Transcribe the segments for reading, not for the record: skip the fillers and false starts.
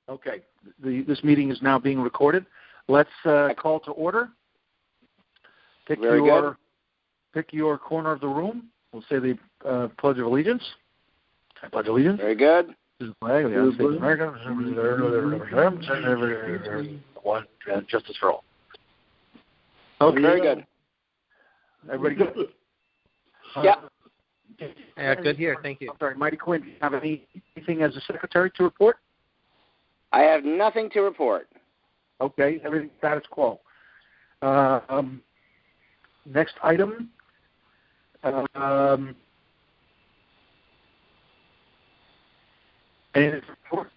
Okay. This meeting is now being recorded. Let's call to order. Pick your corner of the room. We'll say the Pledge of Allegiance. I pledge allegiance. Very good. To the flag of the United States of America, one, and justice for all. Okay. Very good. Everybody good? Yeah. Good here. Thank you. I'm sorry, Mighty Quinn, do you have anything as a secretary to report? I have nothing to report. Okay, everything status quo. Next item. Any report?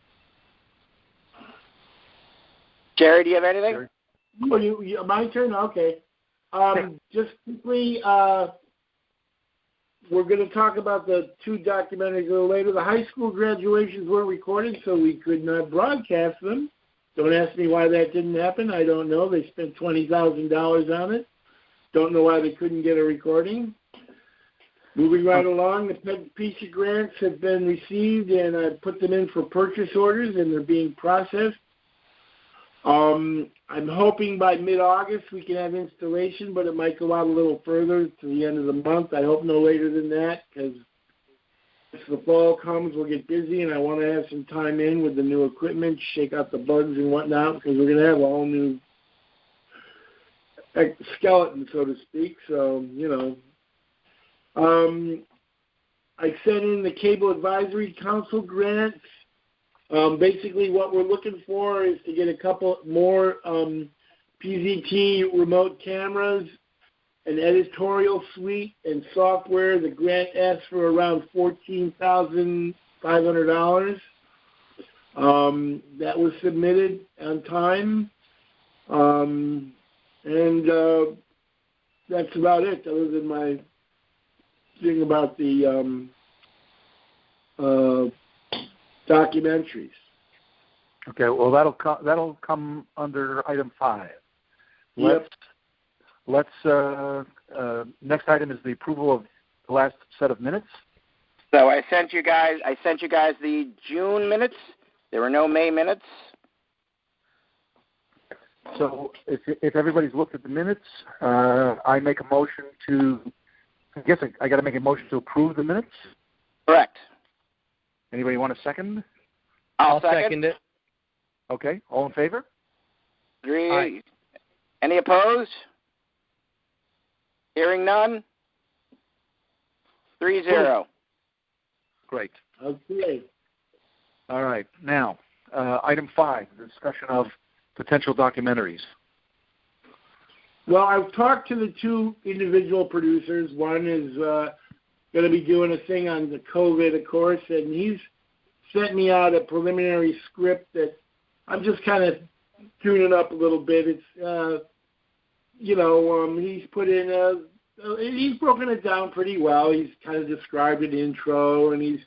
Jerry, do you have anything? Oh, my turn? Okay. Just quickly, we're going to talk about the two documentaries a little later. The high school graduations weren't recorded, so we could not broadcast them. Don't ask me why that didn't happen. I don't know. They spent $20,000 on it. Don't know why they couldn't get a recording. Moving right along, the PISA grants have been received, and I put them in for purchase orders, and they're being processed. I'm hoping by mid-August we can have installation, but it might go out a little further to the end of the month. I hope no later than that, because as the fall comes, we'll get busy, and I want to have some time in with the new equipment, shake out the bugs and whatnot, because we're going to have a whole new skeleton, so to speak. So, I sent in the Cable Advisory Council grants. Basically, what we're looking for is to get a couple more PZT remote cameras, an editorial suite, and software. The grant asks for around $14,500. That was submitted on time. And that's about it, other than my thing about the documentaries. Okay, well that'll come under item 5. Yep. Let's next item is the approval of the last set of minutes. So I sent you guys the June minutes. There were no May minutes. So if everybody's looked at the minutes, I make a motion to. I guess I got to make a motion to approve the minutes. Correct. Anybody want a second? I'll second it. Okay. All in favor? Agree. Aye. Any opposed? Hearing none. 3-0. Great. Okay. All right. Now, item 5, the discussion of potential documentaries. Well, I've talked to the two individual producers. One is going to be doing a thing on the COVID, of course, and he's sent me out a preliminary script that I'm just kind of tuning up a little bit. It's, he's put in he's broken it down pretty well. He's kind of described an intro, and he's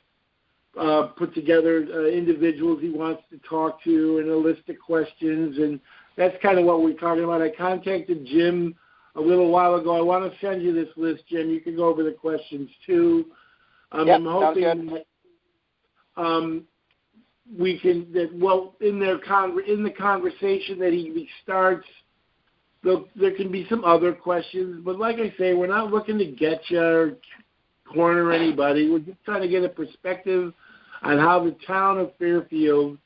put together individuals he wants to talk to and a list of questions, and that's kind of what we're talking about. I contacted Jim a little while ago. I want to send you this list, Jim. You can go over the questions too. I'm hoping that we can in the conversation that he starts, there can be some other questions. But like I say, we're not looking to get you or corner anybody. We're just trying to get a perspective on how the town of Fairfield,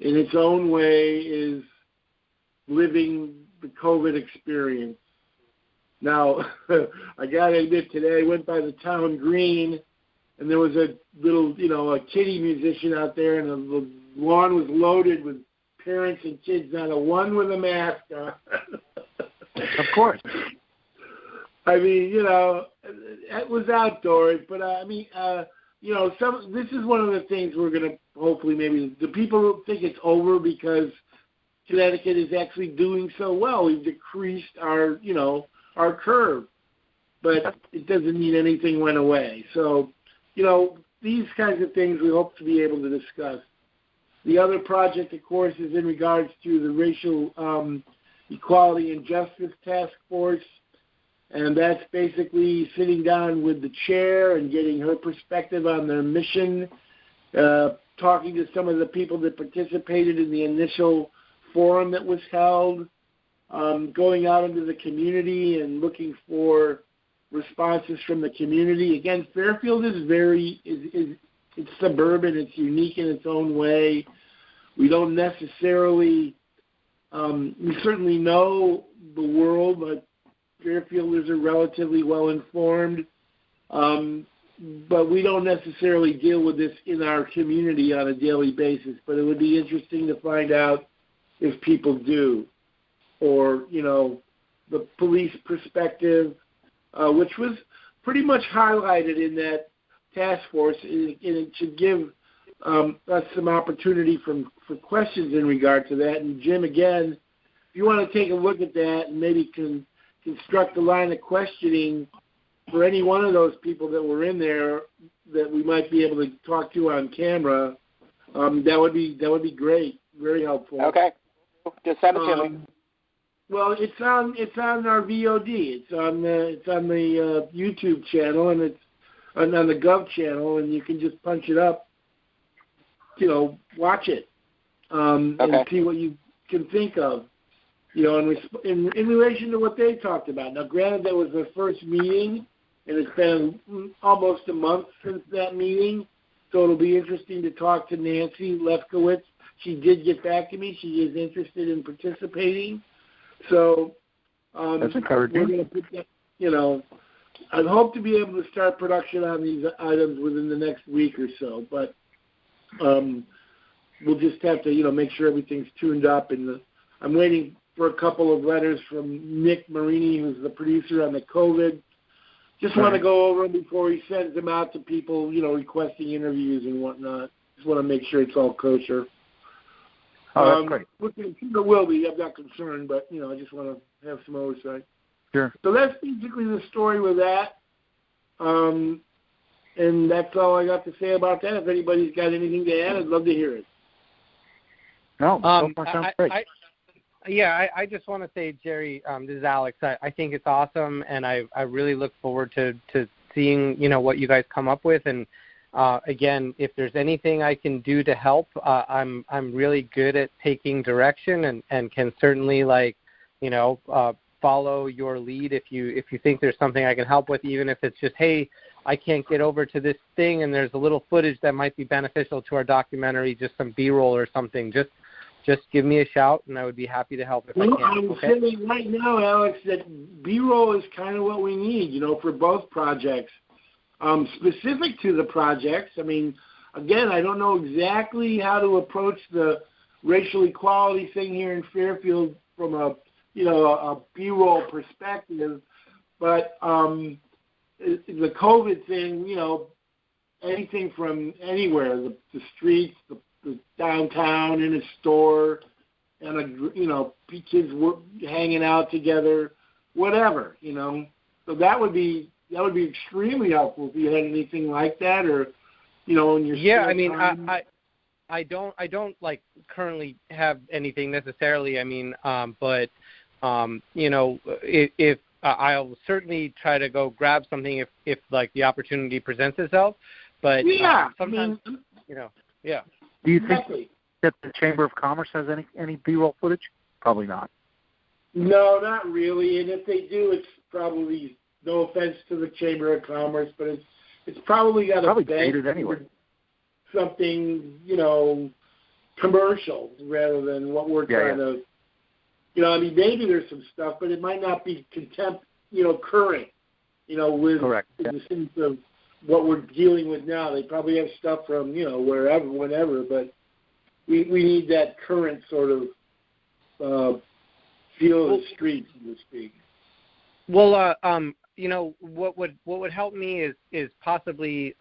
in its own way, is living the COVID experience. Now, I got to admit, today I went by the town green, and there was a little, a kiddie musician out there, and the lawn was loaded with parents and kids, not a one with a mask on. Of course. I mean, it was outdoors, but this is one of the things we're going to hopefully maybe, the people think it's over because Connecticut is actually doing so well. We've decreased our curve, but it doesn't mean anything went away. So, these kinds of things we hope to be able to discuss. The other project, of course, is in regards to the Racial Equality and Justice Task Force, and that's basically sitting down with the chair and getting her perspective on their mission talking to some of the people that participated in the initial forum that was held, going out into the community and looking for responses from the community. Again, Fairfield is it's suburban. It's unique in its own way. We don't necessarily, we certainly know the world, but Fairfielders are relatively well informed. But we don't necessarily deal with this in our community on a daily basis. But it would be interesting to find out if people do, or the police perspective, which was pretty much highlighted in that task force, and it should give us some opportunity for questions in regard to that. And Jim, again, if you want to take a look at that and maybe construct a line of questioning for any one of those people that were in there that we might be able to talk to on camera, that would be great, very helpful. Okay, just send it to me. Well, it's on our VOD. It's on the YouTube channel, and it's on the Gov channel, and you can just punch it up, watch it, and see what you can think of, in relation to what they talked about. Now, granted, that was their first meeting, and it's been almost a month since that meeting, so it'll be interesting to talk to Nancy Lefkowitz. She did get back to me. She is interested in participating. So that's encouraging. We're going to put that, I'd hope to be able to start production on these items within the next week or so, but we'll just have to, make sure everything's tuned up. And I'm waiting for a couple of letters from Nick Marini, who's the producer on the COVID. Just want to go over them before he sends them out to people, requesting interviews and whatnot. Just want to make sure it's all kosher. Oh, that's great. It will be. I'm not concerned, but, I just want to have some oversight. Sure. So that's basically the story with that. And that's all I got to say about that. If anybody's got anything to add, I'd love to hear it. No, so far sounds great. I just want to say, Jerry, this is Alex. I think it's awesome, and I really look forward to seeing, what you guys come up with. And again, if there's anything I can do to help, I'm really good at taking direction and can certainly follow your lead if you think there's something I can help with, even if it's just, hey, I can't get over to this thing and there's a little footage that might be beneficial to our documentary, just some B-roll or something. Just give me a shout, and I would be happy to help if I can. I'm saying right now, Alex, that B-roll is kind of what we need, for both projects. Specific to the projects, I mean, again, I don't know exactly how to approach the racial equality thing here in Fairfield from a B-roll perspective, but the COVID thing, anything from anywhere, the streets, the downtown, in a store, and kids hanging out together, whatever, So that would be extremely helpful if you had anything like that, or in your time. I don't currently have anything necessarily. But if I'll certainly try to go grab something if the opportunity presents itself. But sometimes yeah. Do you think that the Chamber of Commerce has any B-roll footage? Probably not. No, not really. And if they do, it's probably, no offense to the Chamber of Commerce, but it's probably got a dated anyway. Something, commercial rather than what we're trying to. Maybe there's some stuff, but it might not be current. With correct. In the sense of what we're dealing with now. They probably have stuff from, wherever, whenever, but we need that current sort of feel of the street, so to speak. Well, what would help me is possibly,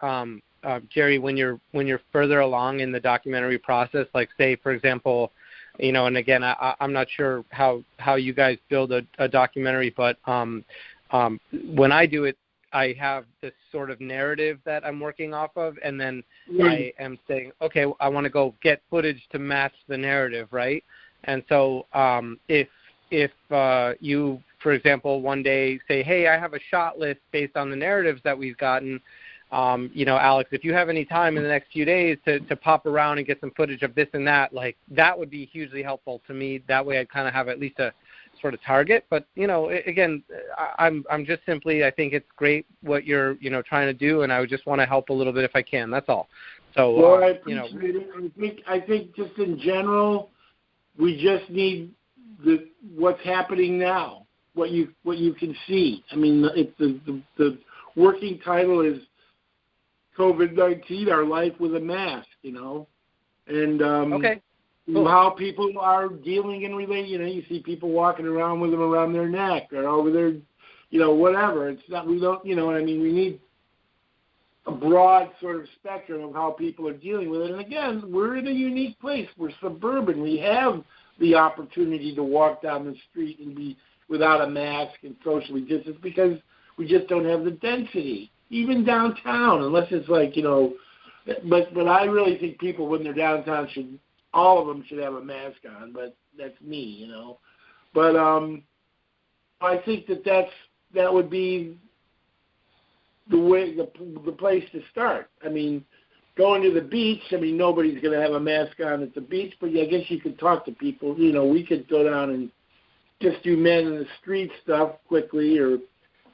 Jerry, when you're further along in the documentary process, like say, for example, and again, I'm not sure how you guys build a documentary, but when I do it, I have this sort of narrative that I'm working off of, and then I am saying, okay, I want to go get footage to match the narrative, right? And so if you, for example, one day say, hey, I have a shot list based on the narratives that we've gotten, Alex, if you have any time in the next few days to pop around and get some footage of this and that, like that would be hugely helpful to me. That way I'd kind of have at least a sort of target. But, again, I'm just simply, I think it's great what you're, trying to do, and I would just want to help a little bit if I can. That's all. So, well, I appreciate it. I think just in general, we just need what's happening now, what you can see. I mean, the working title is COVID-19, Our Life with a Mask, and okay. Cool. How people are dealing and relating. You see people walking around with them around their neck or over their, whatever. It's not, we don't, what I mean? We need a broad sort of spectrum of how people are dealing with it. And again, we're in a unique place. We're suburban. We have the opportunity to walk down the street and be without a mask and socially distance because we just don't have the density, even downtown, unless it's like, but I really think people when they're downtown all of them should have a mask on, but that's me, But I think that would be the way, the place to start. I mean, going to the beach, nobody's going to have a mask on at the beach, but I guess you could talk to people. We could go down and just do men in the street stuff quickly or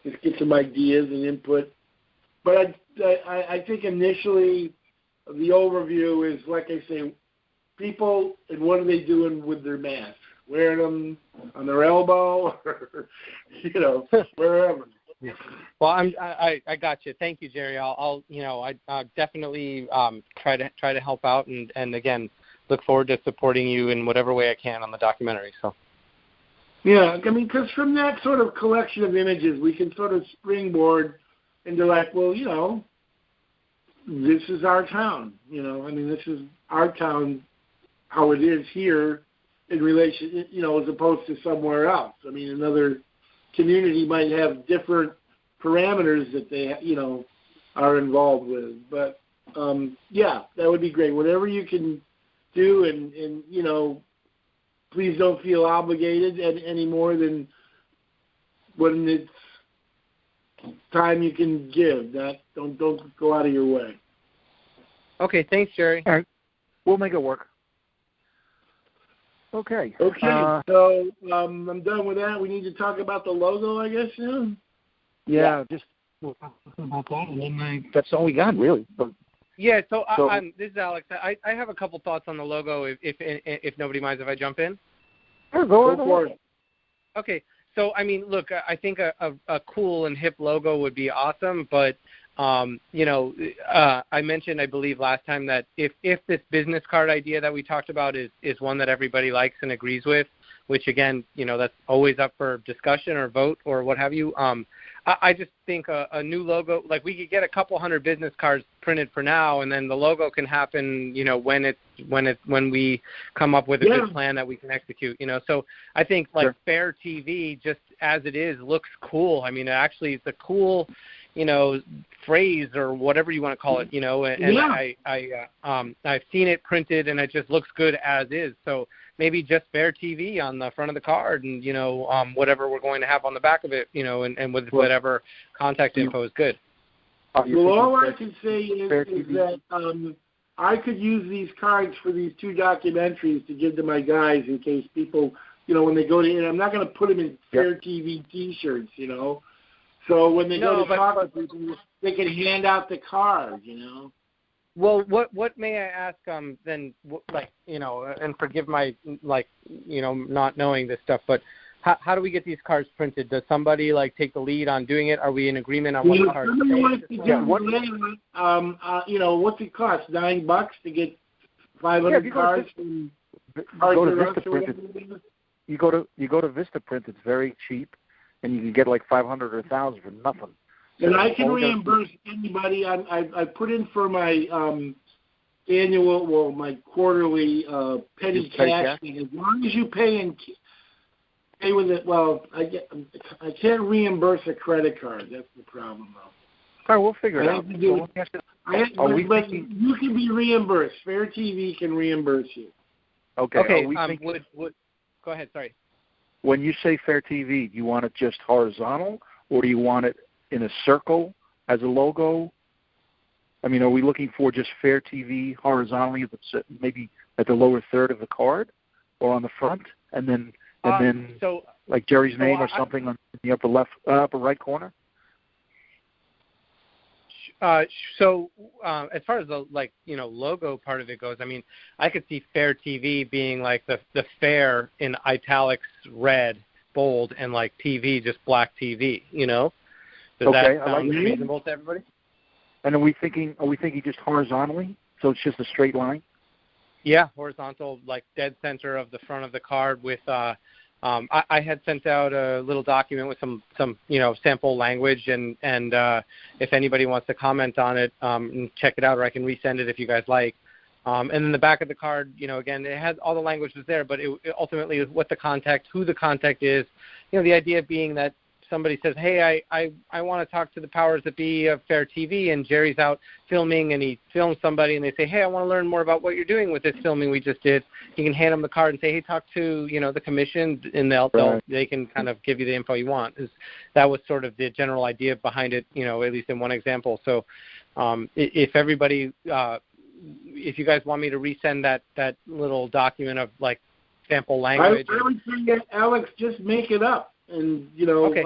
just get some ideas and input. But I think initially the overview is, like I say, people and what are they doing with their masks? Wearing them on their elbow or, wherever. Yeah. Well, I got you. Thank you, Jerry. I'll definitely try to help out and again look forward to supporting you in whatever way I can on the documentary. So. Yeah, because from that sort of collection of images, we can sort of springboard into like, well, this is our town. This is our town, how it is here in relation, as opposed to somewhere else. Another community might have different parameters that they, are involved with. But, that would be great. Whatever you can do and please don't feel obligated any more than when it's time you can give. Don't go out of your way. Okay, thanks, Jerry. All right. We'll make it work. Okay. So I'm done with that. We need to talk about the logo, I guess, now? Yeah, just we'll talk about that, and then that's all we got, really. But, yeah, so this is Alex. I have a couple thoughts on the logo, if nobody minds if I jump in. Sure, go for it. Okay, so, look, I think a cool and hip logo would be awesome, but I mentioned, I believe, last time that if this business card idea that we talked about is one that everybody likes and agrees with, which, again, that's always up for discussion or vote or what have you, I just think a new logo, like we could get a couple hundred business cards printed for now, and then the logo can happen, when we come up with a good plan that we can execute, So I think like FairTV, just as it is, looks cool. Actually, it's a cool, phrase or whatever you want to call it, and I've seen it printed and it just looks good as is. So maybe just FairTV on the front of the card and, whatever we're going to have on the back of it, and with whatever contact info is good. Well, all I can say is that I could use these cards for these two documentaries to give to my guys in case people, when they go to, and I'm not going to put them in FairTV T-shirts, So when they go to talk to people, they can hand out the card, Well, what may I ask then, and forgive my, not knowing this stuff, but how do we get these cards printed? Does somebody, take the lead on doing it? Are we in agreement on what the cards what's it cost, $9 to get 500 cards from You go to Vistaprint, it's very cheap. And you can get like 500 or 1,000 for nothing. And I can reimburse anybody. I put in for my my quarterly petty cash thing. As long as you pay with it, I can't reimburse a credit card. That's the problem, though. All right, we'll figure it out. You can be reimbursed. FairTV can reimburse you. Okay. Go ahead. Sorry. When you say FairTV, do you want it just horizontal, or do you want it in a circle as a logo? I mean, are we looking for just FairTV horizontally, maybe at the lower third of the card, or on the front, and then so, like Jerry's name or something on the upper right corner? So as far as the logo part of it goes, I mean, I could see FairTV being like the Fair in italics red, bold, and like TV just black TV. Does that sound reasonable to everybody? And are we thinking just horizontally, so it's just a straight line? Yeah, horizontal, like dead center of the front of the card with. I had sent out a little document with some sample language, and if anybody wants to comment on it, and check it out, or I can resend it if you guys like. And then the back of the card, again, it has all the language was there, but it ultimately is what the contact, who the contact is. The idea being that somebody says, hey, I want to talk to the powers that be of FairTV, and Jerry's out filming, and he films somebody, and they say, hey, I want to learn more about what you're doing with this filming we just did. You can hand them the card and say, hey, talk to the commission, and they can kind of give you the info you want. That was sort of the general idea behind it, at least in one example. So if everybody, if you guys want me to resend that little document of like sample language, I would say that Alex, just make it up. And okay.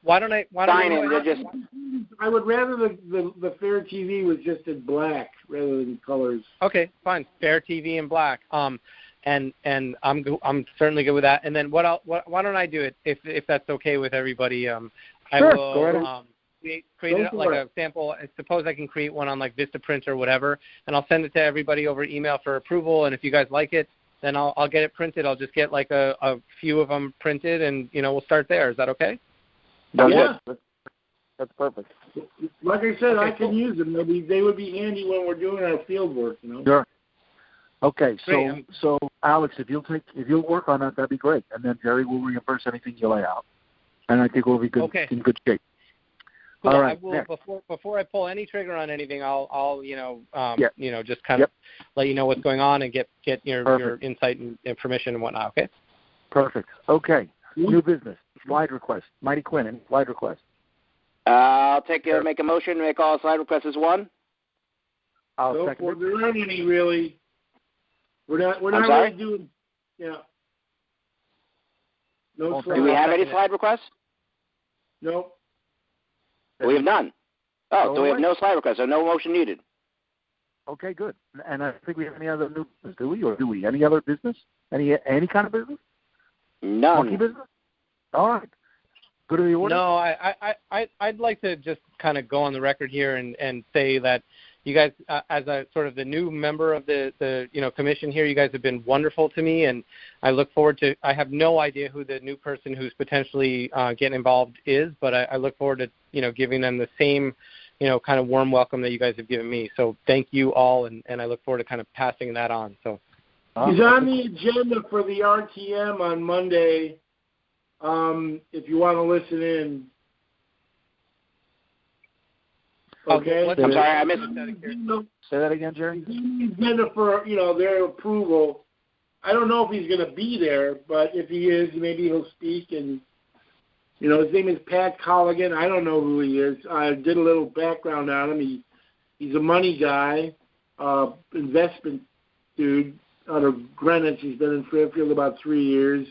Why don't I I would rather the FairTV was just in black rather than colors. Okay, fine. FairTV in black. And I'm certainly good with that. And then why don't I do it if that's okay with everybody? Sure, I will go ahead. create a sample. I suppose I can create one on like Vistaprint or whatever, and I'll send it to everybody over email for approval. And if you guys like it, then I'll get it printed. I'll just get like a few of them printed, and we'll start there. Is that okay? Yeah, that's perfect. Like I said, I can use them. They would be handy when we're doing our field work. Sure. Okay, great. so Alex, if you'll work on that, that'd be great, and then Jerry will reimburse anything you lay out, and I think we'll be good in good shape. Cool. All right. I will, before I pull any trigger on anything, I'll just kind of let you know what's going on and get your insight and information and whatnot. Okay. Perfect. Okay. New business. Slide request. Mighty Quinn, any slide request? I'll make a motion to make all slide requests as one. I'll second it. There aren't any really. We're not really doing. Yeah. No. Do we have any slide requests? Nope. We have none. Oh, so we have no slide requests, so no motion needed. Okay, good. And I think we have any other new business, do we? Or do we? Any other business? Any kind of business? None. Monkey business? All right. Good to the order? No, I'd like to just kind of go on the record here and say that you guys, as a sort of the new member of the commission here, you guys have been wonderful to me, and I look forward to. I have no idea who the new person who's potentially getting involved is, but I look forward to giving them the same kind of warm welcome that you guys have given me. So thank you all, and I look forward to kind of passing that on. So he's on the agenda for the RTM on Monday. If you want to listen in. Okay. I'm sorry, I missed it. Say that again, Jerry. He's agenda for their approval. I don't know if he's going to be there, but if he is, maybe he'll speak. And his name is Pat Colligan. I don't know who he is. I did a little background on him. He's a money guy, investment dude out of Greenwich. He's been in Fairfield about 3 years,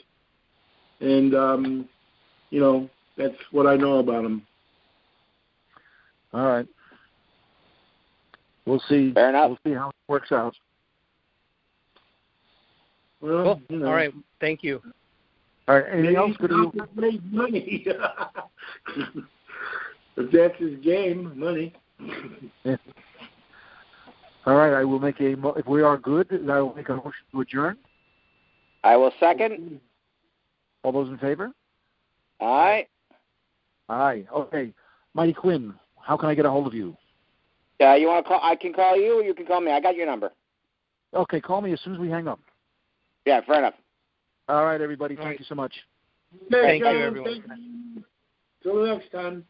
and that's what I know about him. All right. We'll see. Fair enough. We'll see how it works out. Well, cool. All right. Thank you. All right. Anything else? Good to make money. If that's his game, money. Yeah. All right. I will make if we are good, I will make a motion to adjourn. I will second. All those in favor? Aye. Aye. Okay. Mighty Quinn, how can I get a hold of you? You want to call? I can call you, or you can call me. I got your number. Okay, call me as soon as we hang up. Yeah, fair enough. All right, everybody. Thank you so much. Thank you, everyone. Till next time.